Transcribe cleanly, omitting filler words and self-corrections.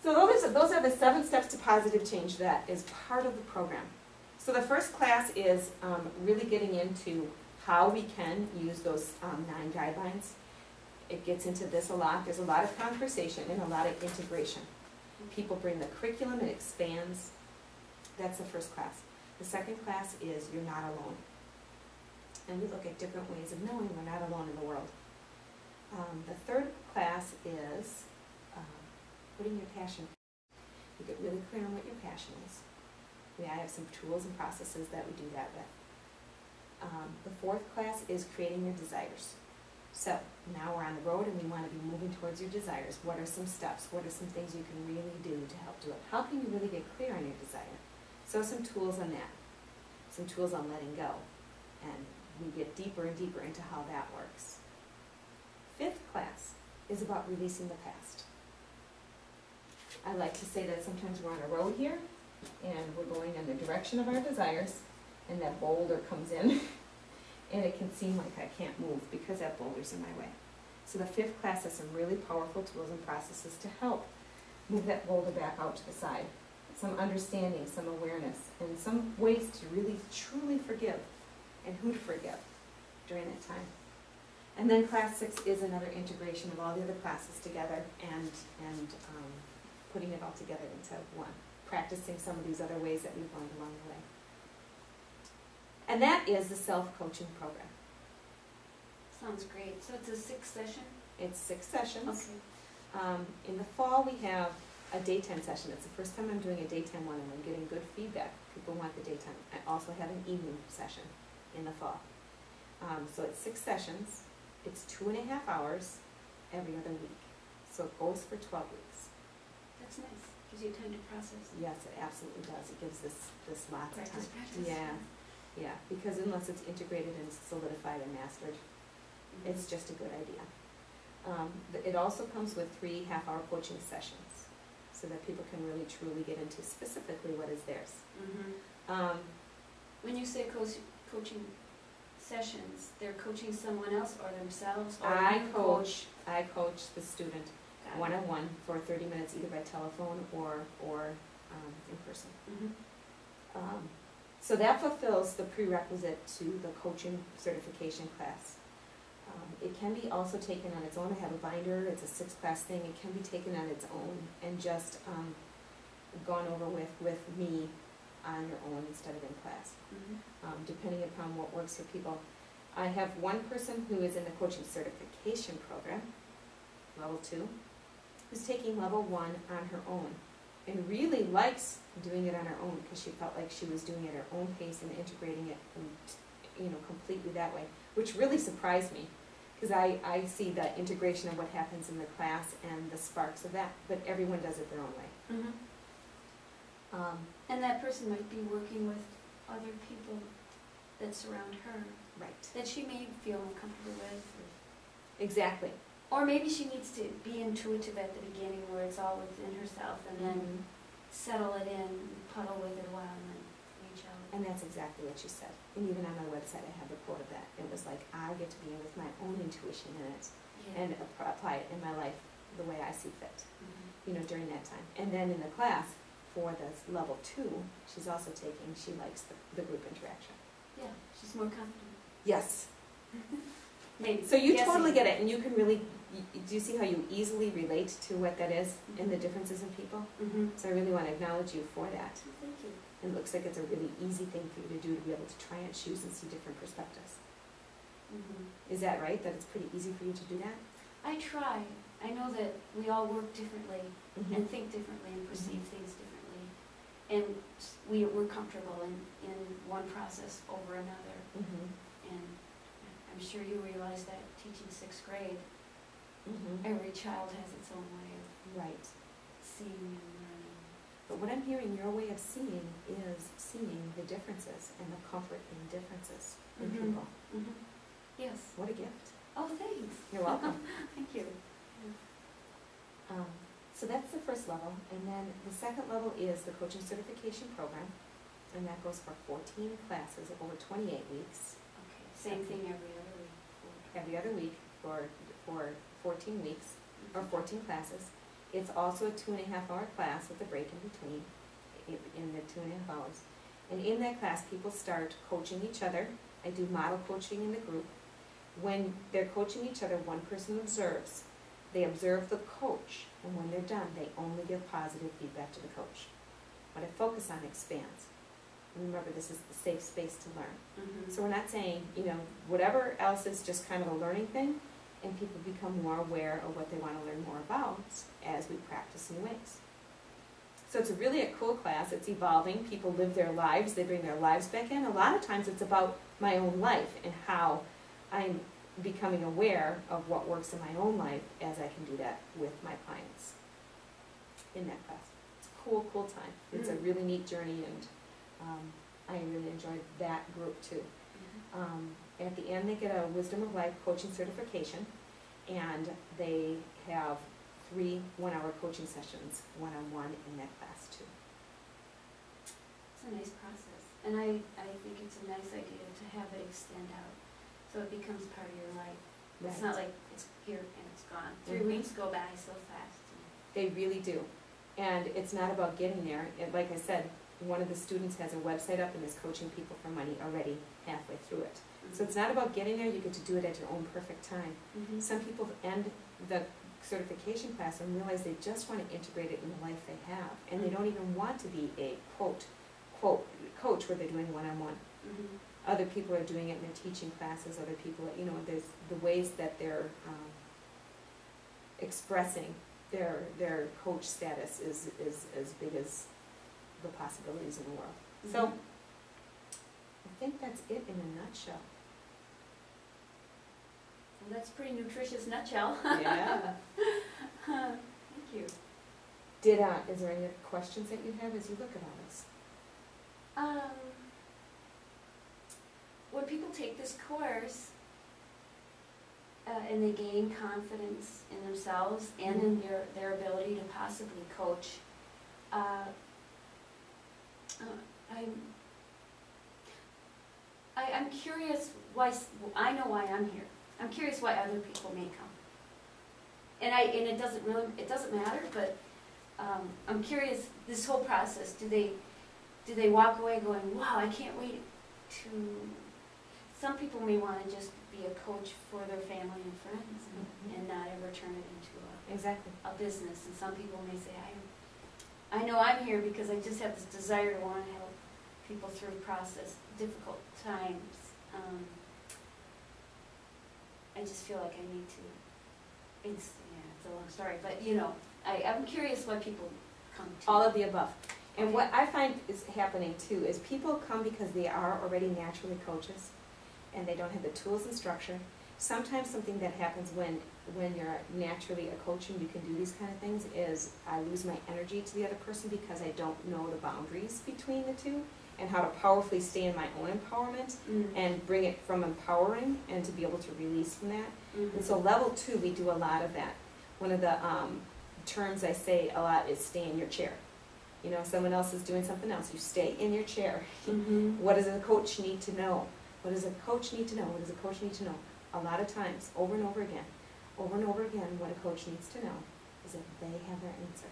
So those are the 7 steps to positive change that is part of the program. So the first class is really getting into how we can use those 9 guidelines. It gets into this a lot. There's a lot of conversation and a lot of integration. People bring the curriculum, it expands. That's the first class. The second class is You're Not Alone. And we look at different ways of knowing we're not alone in the world. The third class is putting your passion. You get really clear on what your passion is. I have some tools and processes that we do that with. The fourth class is creating your desires. So now we're on the road and we want to be moving towards your desires. What are some steps? What are some things you can really do to help do it? How can you really get clear on your desire? So some tools on that. Some tools on letting go. And we get deeper and deeper into how that works. Fifth class is about releasing the past. I like to say that sometimes we're on a road here and we're going in the direction of our desires and that boulder comes in and it can seem like I can't move because that boulder's in my way. So the fifth class has some really powerful tools and processes to help move that boulder back out to the side. Some understanding, some awareness, and some ways to really truly forgive and who to forgive during that time. And then class 6 is another integration of all the other classes together and putting it all together into one, practicing some of these other ways that we've learned along the way. And that is the self-coaching program. Sounds great. So it's a 6 session? It's 6 sessions. Okay. In the fall we have a daytime session. It's the first time I'm doing a daytime one and I'm getting good feedback. People want the daytime. I also have an evening session in the fall. So it's 6 sessions. It's 2.5 hours every other week. So it goes for 12 weeks. That's nice. Gives you time to process. Yes, it absolutely does. It gives this lots of time. Practice. Yeah, because unless it's integrated and solidified and mastered, it's just a good idea. It also comes with 3 half-hour coaching sessions so that people can really truly get into specifically what is theirs. When you say coaching sessions, they're coaching someone else or themselves? Or I you coach the student one-on-one for 30 minutes either by telephone or in person. So that fulfills the prerequisite to the coaching certification class. It can be also taken on its own. I have a binder, it's a 6-class thing. It can be taken on its own and just gone over with me on your own instead of in class, depending upon what works for people. I have one person who is in the coaching certification program, level 2, who's taking level 1 on her own and really likes doing it on her own because she felt like she was doing it at her own pace and integrating it completely that way, which really surprised me because I see the integration of what happens in the class and the sparks of that, but everyone does it their own way. And that person might be working with other people that surround her. Right. That she may feel uncomfortable with. Exactly. Or maybe she needs to be intuitive at the beginning where it's all within herself and then settle it in, puddle with it a while and then reach out. And that's exactly what you said. And even on my website I have the quote of that. It was like, I get to be in with my own intuition in it and apply it in my life the way I see fit, during that time. And then in the class, for this level 2, she's also taking, she likes the group interaction. Yeah, she's more confident. Yes. Maybe. So you totally get it, and you can really, do you see how you easily relate to what that is and the differences in people? So I really want to acknowledge you for that. Thank you. And it looks like it's a really easy thing for you to do to be able to try on shoes and see different perspectives. Is that right, that it's pretty easy for you to do that? I try. I know that we all work differently and think differently and perceive things differently. And we're comfortable in one process over another. And I'm sure you realize that teaching 6th grade, every child has its own way of seeing and learning. But what I'm hearing your way of seeing is seeing the differences and the comfort in differences in people. Yes. What a gift. Oh, thanks. You're welcome. Thank you. So that's the first level, and then the second level is the coaching certification program, and that goes for 14 classes over 28 weeks. Okay, same thing every other week. Every other week for 14 weeks, or 14 classes. It's also a 2.5-hour class with a break in between, in the 2.5 hours. And in that class, people start coaching each other. I do model coaching in the group. When they're coaching each other, one person observes. They observe the coach, and when they're done, they only give positive feedback to the coach. What I focus on expands. And remember, this is the safe space to learn. Mhm. So we're not saying, whatever else is just kind of a learning thing, and people become more aware of what they want to learn more about as we practice new ways. So it's really a cool class. It's evolving. People live their lives. They bring their lives back in. A lot of times it's about my own life and how I'm becoming aware of what works in my own life as I can do that with my clients in that class. It's a cool, cool time. It's a really neat journey, and I really enjoyed that group too. At the end, they get a Wisdom of Life coaching certification, and they have 3 one-hour coaching sessions, one-on-one in that class too. It's a nice process, and I think it's a nice idea to have it extend out, so it becomes part of your life. It's not like it's here and it's gone. 3 weeks go by so fast. They really do. And it's not about getting there. Like I said, one of the students has a website up and is coaching people for money already halfway through it. So it's not about getting there. You get to do it at your own perfect time. Some people end the certification class and realize they just want to integrate it in the life they have, and they don't even want to be a quote coach where they're doing one-on-one. Other people are doing it in their teaching classes. Other people, there's the ways that they're expressing their coach status is as big as the possibilities in the world. So I think that's it in a nutshell. Well, that's a pretty nutritious nutshell. Yeah. Thank you. Is there any questions that you have as you look at all this? When people take this course and they gain confidence in themselves and in their ability to possibly coach, I'm curious why. I know why I'm here. I'm curious why other people may come. And it doesn't matter. But I'm curious. This whole process. Do they walk away going, "Wow, I can't wait to." Some people may want to just be a coach for their family and friends, and not ever turn it into a business. And some people may say, I know I'm here because I just have this desire to want to help people through difficult times. I just feel like I need to. It's a long story, but I'm curious why people come to. All of the above. And what I find is happening too is people come because they are already naturally coaches, and they don't have the tools and structure. Sometimes something that happens when you're naturally a coach and you can do these kind of things is I lose my energy to the other person because I don't know the boundaries between the two and how to powerfully stay in my own empowerment and bring it from empowering and to be able to release from that. And so level 2, we do a lot of that. One of the terms I say a lot is stay in your chair. Someone else is doing something else. You stay in your chair. What does a coach need to know? What does a coach need to know? What does a coach need to know? A lot of times, over and over again, what a coach needs to know is that they have their answer.